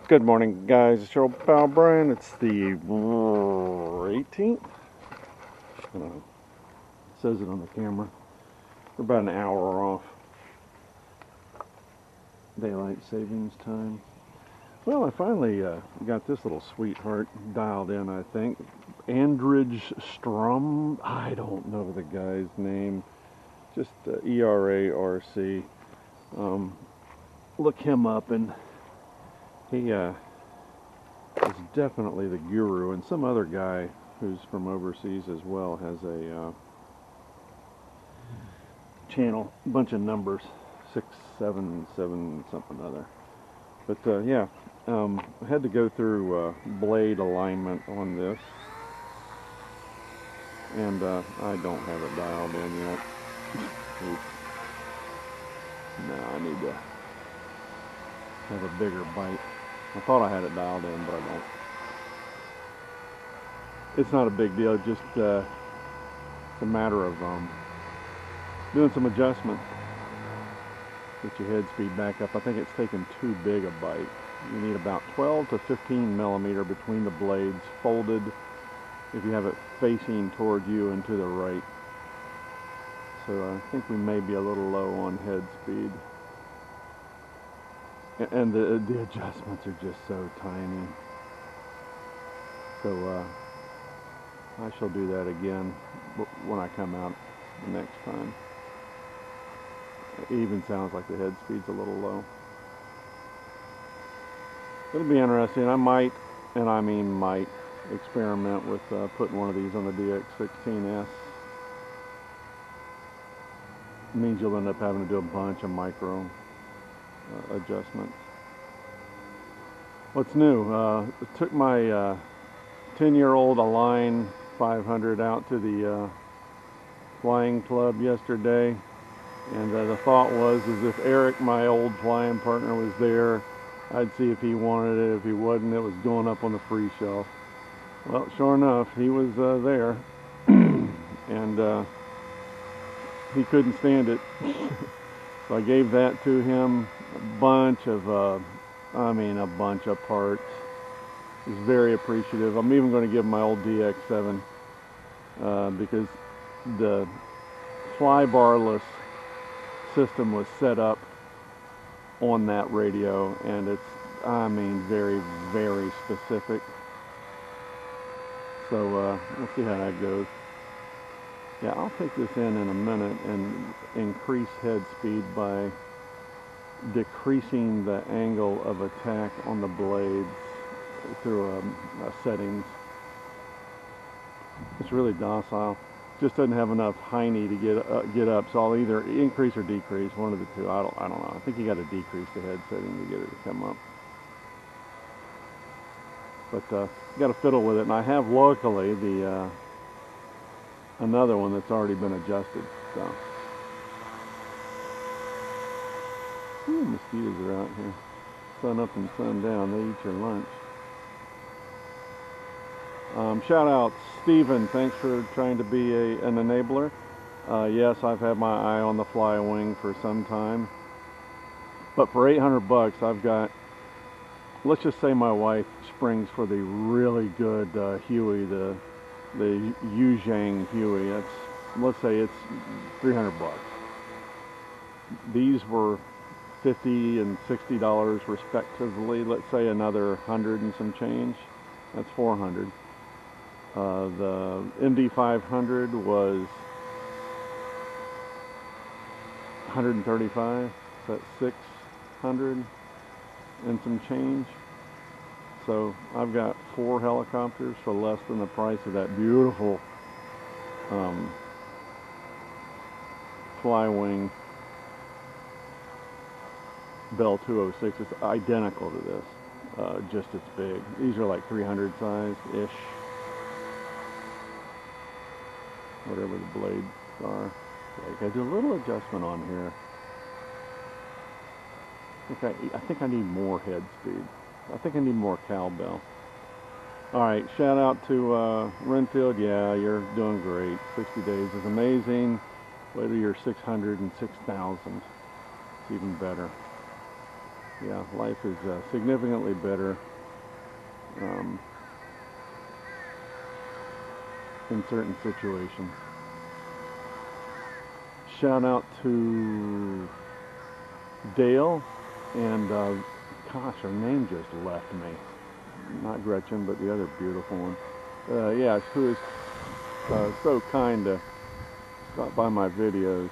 Good morning, guys. It's your pal Brian. It's the 18th. It says it on the camera. We're about an hour off daylight savings time. Well, I finally got this little sweetheart dialed in, I think. Andridge Strum. I don't know the guy's name. Just ERARC. Look him up, and he is definitely the guru. And some other guy who's from overseas as well has a channel, a bunch of numbers, 677 something other. But yeah, I had to go through blade alignment on this, and I don't have it dialed in yet. Oops. No, I need to have a bigger bite. I thought I had it dialed in, but I don't. It's not a big deal. It's just it's a matter of doing some adjustments. Get your head speed back up. I think it's taken too big a bite. You need about 12 to 15 millimeter between the blades, folded if you have it facing toward you and to the right. So I think we may be a little low on head speed. And the adjustments are just so tiny. So I shall do that again when I come out the next time. It even sounds like the head speed's a little low. It'll be interesting. I might, and I mean might, experiment with putting one of these on the DX16S. It means you'll end up having to do a bunch of micro adjustments. What's new? I took my 10-year-old Align 500 out to the flying club yesterday, and the thought was, is if Eric, my old flying partner, was there, I'd see if he wanted it. If he wasn't, it was going up on the free shelf. Well, sure enough, he was there, and he couldn't stand it. So I gave that to him. A bunch of parts. He's very appreciative. I'm even going to give him my old DX7 because the fly barless system was set up on that radio, and it's, very, very specific. So we'll see how that goes. Yeah, I'll take this in a minute and increase head speed by decreasing the angle of attack on the blades through settings. It's really docile. Just doesn't have enough hiney to get up, so I'll either increase or decrease, one of the two. I don't know. I think you got to decrease the head setting to get it to come up. But you got to fiddle with it, and I have locally the another one that's already been adjusted. So, mosquitoes are out here. Sun up and sun down. They eat your lunch. Shout out Steven, thanks for trying to be an enabler. Yes, I've had my eye on the fly wing for some time, but for 800 bucks I've got, let's just say my wife springs for the really good Huey, the Yuzhang Huey. Let's say it's 300 bucks. These were $50 and $60 respectively. Let's say another 100 and some change. That's 400. The MD500 was 135. That's 600 and some change. So I've got 4 helicopters for less than the price of that beautiful Flywing Bell 206. It's identical to this, just as big. These are like 300 size-ish, whatever the blades are. Okay, I do a little adjustment on here. I think I need more head speed. I think I need more cowbell. Alright, shout out to Renfield. Yeah, you're doing great. 60 days is amazing. Wait till you're 600 and 6,000. It's even better. yeah, life is significantly better in certain situations. Shout out to Dale and gosh, her name just left me. Not Gretchen, but the other beautiful one. Yeah, who is so kind to stop by my videos.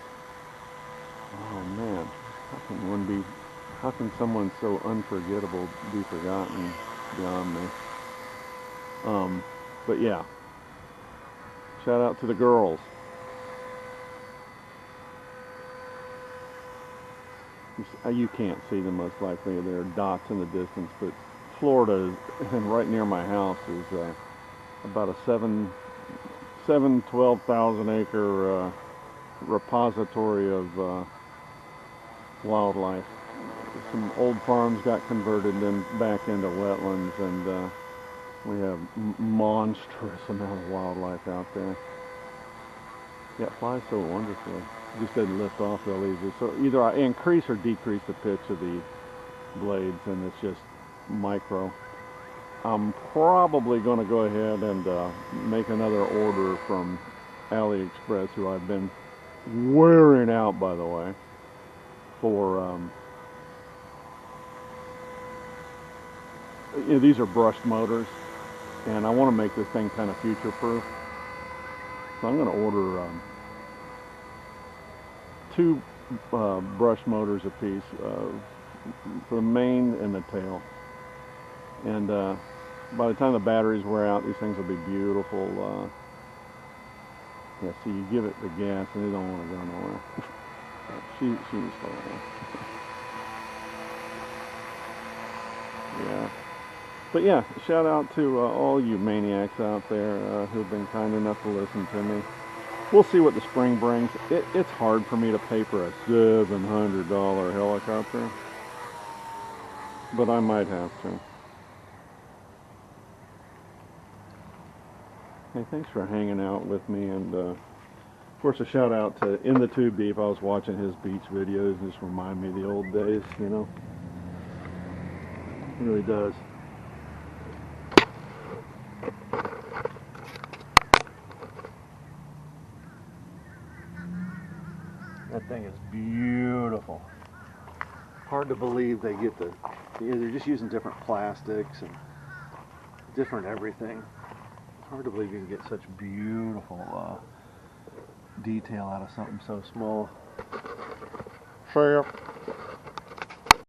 Oh man, how can someone so unforgettable be forgotten beyond me? But yeah, shout out to the girls. You can't see them most likely. There are dots in the distance, but Florida is, and right near my house is about a 12,000 acre repository of wildlife. Some old farms got converted then back into wetlands, and we have monstrous amount of wildlife out there. Yeah, it flies so wonderfully. It just doesn't lift off real easy. So either I increase or decrease the pitch of the blades, and it's just micro. I'm probably going to go ahead and make another order from AliExpress, who I've been wearing out, by the way, for these are brushed motors, and I want to make this thing kind of future-proof. So I'm going to order 2 brush motors a piece for the main and the tail. And by the time the batteries wear out, these things will be beautiful. Yeah, so you give it the gas and it don't want to go nowhere. She's still around. Yeah. But yeah, shout out to all you maniacs out there who've been kind enough to listen to me. We'll see what the spring brings. It's hard for me to pay for a $700 helicopter, but I might have to. Hey, thanks for hanging out with me, and of course a shout out to In the Tube Beef. I was watching his beach videos and just remind me of the old days, you know. It really does. That thing is beautiful. Hard to believe they get the, they're just using different plastics and different everything. Hard to believe you can get such beautiful detail out of something so small. See ya.